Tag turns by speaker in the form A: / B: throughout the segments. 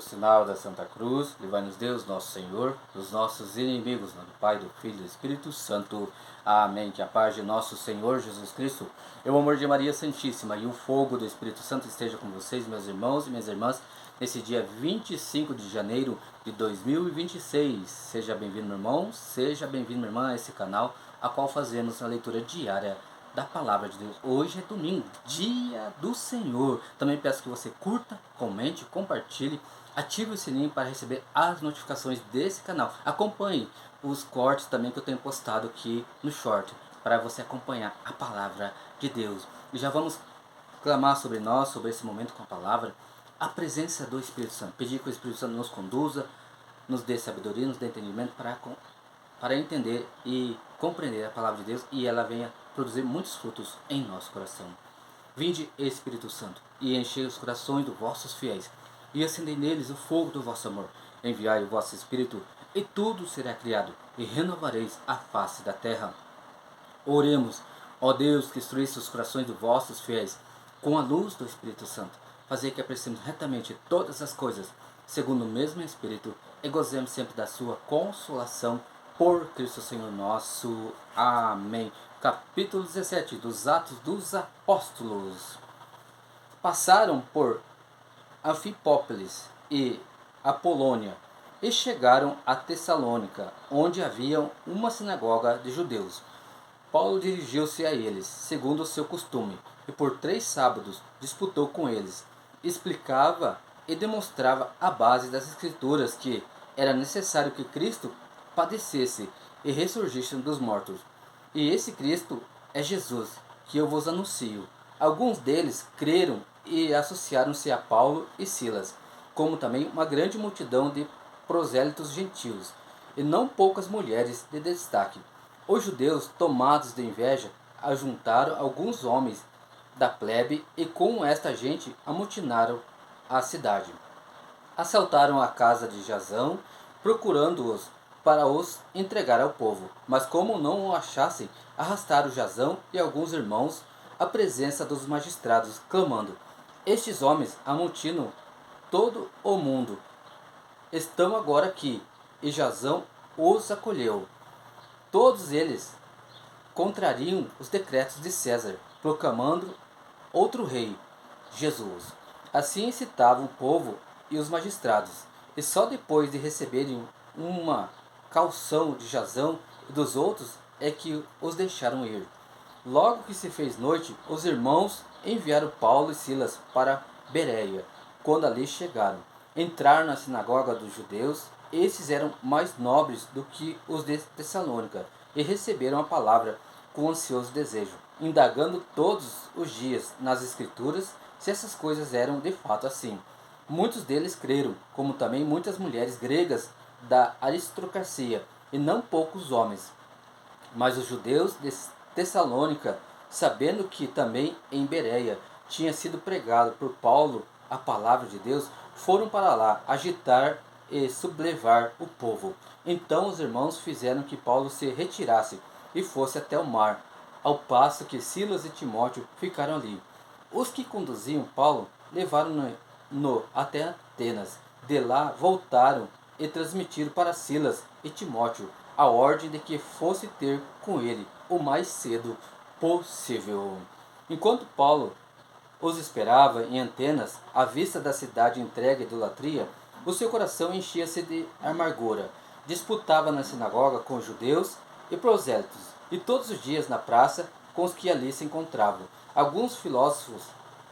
A: sinal da Santa Cruz, livrai-nos Deus, nosso Senhor, dos nossos inimigos, em nome do Pai, do Filho e do Espírito Santo. Amém. Que a paz de nosso Senhor Jesus Cristo, e o amor de Maria Santíssima e o fogo do Espírito Santo esteja com vocês, meus irmãos e minhas irmãs, nesse dia 25 de janeiro de 2026. Seja bem-vindo, meu irmão, seja bem-vindo, minha irmã, a esse canal, a qual fazemos a leitura diária da Palavra de Deus. Hoje é domingo, dia do Senhor. Também peço que você curta, comente, compartilhe, ative o sininho para receber as notificações desse canal. Acompanhe os cortes também que eu tenho postado aqui no short, para você acompanhar a Palavra de Deus. E já vamos clamar sobre nós, sobre esse momento com a Palavra, a presença do Espírito Santo. Pedir que o Espírito Santo nos conduza, nos dê sabedoria, nos dê entendimento para entender e compreender a Palavra de Deus, e ela venha produzir muitos frutos em nosso coração. Vinde, Espírito Santo, e enchei os corações dos vossos fiéis, e acendei neles o fogo do vosso amor. Enviai o vosso Espírito, e tudo será criado, e renovareis a face da terra. Oremos, ó Deus, que instruísse os corações dos vossos fiéis, com a luz do Espírito Santo. Fazei que apreciemos retamente todas as coisas, segundo o mesmo Espírito, e gozemos sempre da sua consolação, por Cristo Senhor nosso. Amém. Capítulo 17 dos Atos dos Apóstolos. Passaram por Anfipópolis e Apolônia e chegaram a Tessalônica, onde havia uma sinagoga de judeus. Paulo dirigiu-se a eles, segundo o seu costume, e por 3 sábados disputou com eles. Explicava e demonstrava a base das Escrituras que era necessário que Cristo padecesse e ressurgisse dos mortos. E esse Cristo é Jesus, que eu vos anuncio. Alguns deles creram e associaram-se a Paulo e Silas, como também uma grande multidão de prosélitos gentios, e não poucas mulheres de destaque. Os judeus, tomados de inveja, ajuntaram alguns homens da plebe e com esta gente amotinaram a cidade. Assaltaram a casa de Jasão, procurando-os para os entregar ao povo. Mas como não o achassem, arrastaram Jasão e alguns irmãos à presença dos magistrados, clamando: estes homens amotinam todo o mundo. Estão agora aqui. E Jasão os acolheu. Todos eles contrariam os decretos de César, proclamando outro rei, Jesus. Assim incitavam o povo e os magistrados, e só depois de receberem uma caução de Jasão e dos outros é que os deixaram ir. Logo que se fez noite, os irmãos enviaram Paulo e Silas para Bereia. Quando ali chegaram, entraram na sinagoga dos judeus. Esses eram mais nobres do que os de Tessalônica, e receberam a palavra com ansioso desejo, indagando todos os dias nas Escrituras se essas coisas eram de fato assim. Muitos deles creram, como também muitas mulheres gregas da aristocracia, e não poucos homens. Mas os judeus de Tessalônica, sabendo que também em Bereia tinha sido pregado por Paulo a palavra de Deus, foram para lá agitar e sublevar o povo. Então os irmãos fizeram que Paulo se retirasse e fosse até o mar, ao passo que Silas e Timóteo ficaram ali. Os que conduziam Paulo levaram-no até Atenas. De lá voltaram e transmitiram para Silas e Timóteo a ordem de que fosse ter com ele o mais cedo possível. Enquanto Paulo os esperava em Atenas, à vista da cidade entregue à idolatria, o seu coração enchia-se de amargura. Disputava na sinagoga com os judeus e prosélitos, e todos os dias na praça com os que ali se encontravam. Alguns filósofos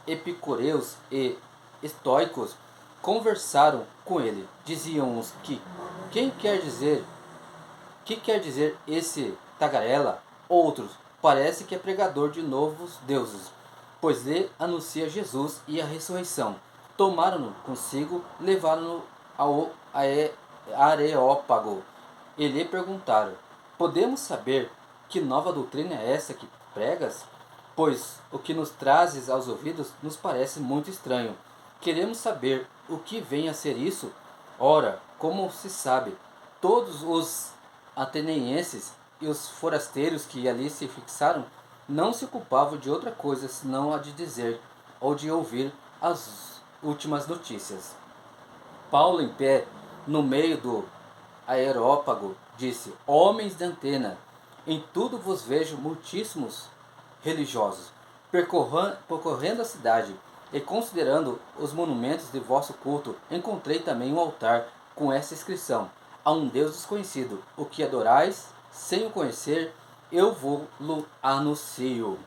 A: epicureus e estoicos conversaram com ele. Diziam-os que que quer dizer esse tagarela? Outros, parece que é pregador de novos deuses, pois lhe anuncia Jesus e a ressurreição. Tomaram-no consigo, levaram-no ao Areópago e lhe perguntaram: podemos saber que nova doutrina é essa que pregas? Pois o que nos trazes aos ouvidos nos parece muito estranho. Queremos saber o que vem a ser isso. Ora, como se sabe, todos os atenienses e os forasteiros que ali se fixaram não se ocupavam de outra coisa senão a de dizer ou de ouvir as últimas notícias. Paulo, em pé, no meio do Areópago, disse: Homens de Antena, em tudo vos vejo muitíssimos religiosos, percorrendo a cidade e considerando os monumentos de vosso culto, encontrei também um altar com essa inscrição: a um Deus desconhecido, o que adorais sem o conhecer, eu vou-lo anuncio.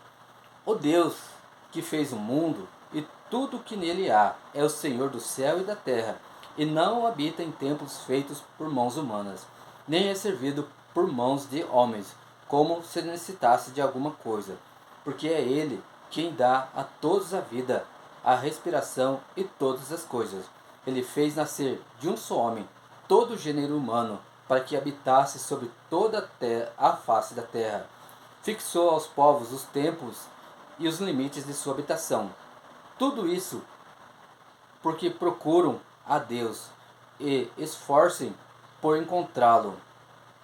A: O Deus que fez o mundo e tudo o que nele há é o Senhor do céu e da terra, e não habita em templos feitos por mãos humanas, nem é servido por mãos de homens, como se necessitasse de alguma coisa, porque é Ele quem dá a todos a vida, a respiração e todas as coisas. Ele fez nascer de um só homem todo o gênero humano, para que habitasse sobre toda a face da terra. Fixou aos povos os tempos e os limites de sua habitação. Tudo isso porque procuram a Deus e esforcem por encontrá-lo,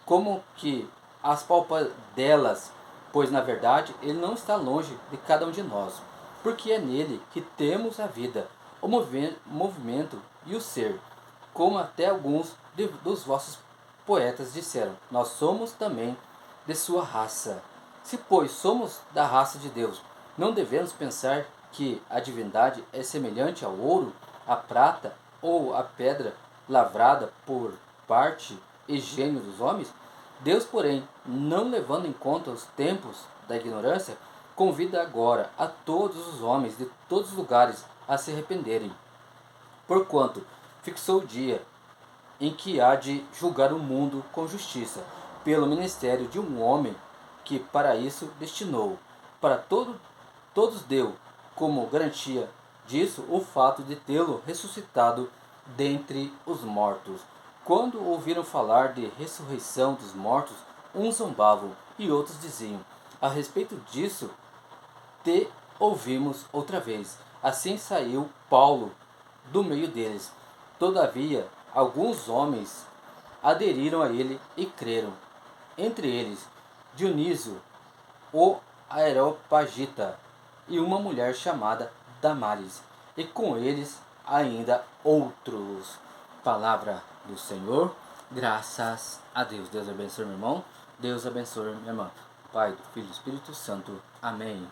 A: como que as palpadelas, pois na verdade ele não está longe de cada um de nós, porque é nele que temos a vida, o movimento e o ser, como até alguns dos vossos poetas disseram, nós somos também de sua raça. Se, pois, somos da raça de Deus, não devemos pensar que a divindade é semelhante ao ouro, à prata ou à pedra lavrada por parte e gênio dos homens? Deus, porém, não levando em conta os tempos da ignorância, convida agora a todos os homens de todos os lugares a se arrependerem, porquanto fixou o dia em que há de julgar o mundo com justiça, pelo ministério de um homem que para isso destinou. Para todos deu como garantia disso o fato de tê-lo ressuscitado dentre os mortos. Quando ouviram falar de ressurreição dos mortos, uns zombavam e outros diziam: a respeito disso te ouvimos outra vez. Assim saiu Paulo do meio deles. Todavia, alguns homens aderiram a ele e creram. Entre eles, Dionísio, o Areopagita, e uma mulher chamada Damaris, e com eles ainda outros. Palavra do Senhor, graças a Deus. Deus abençoe meu irmão, Deus abençoe minha irmã. Pai, do Filho e do Espírito Santo. Amém.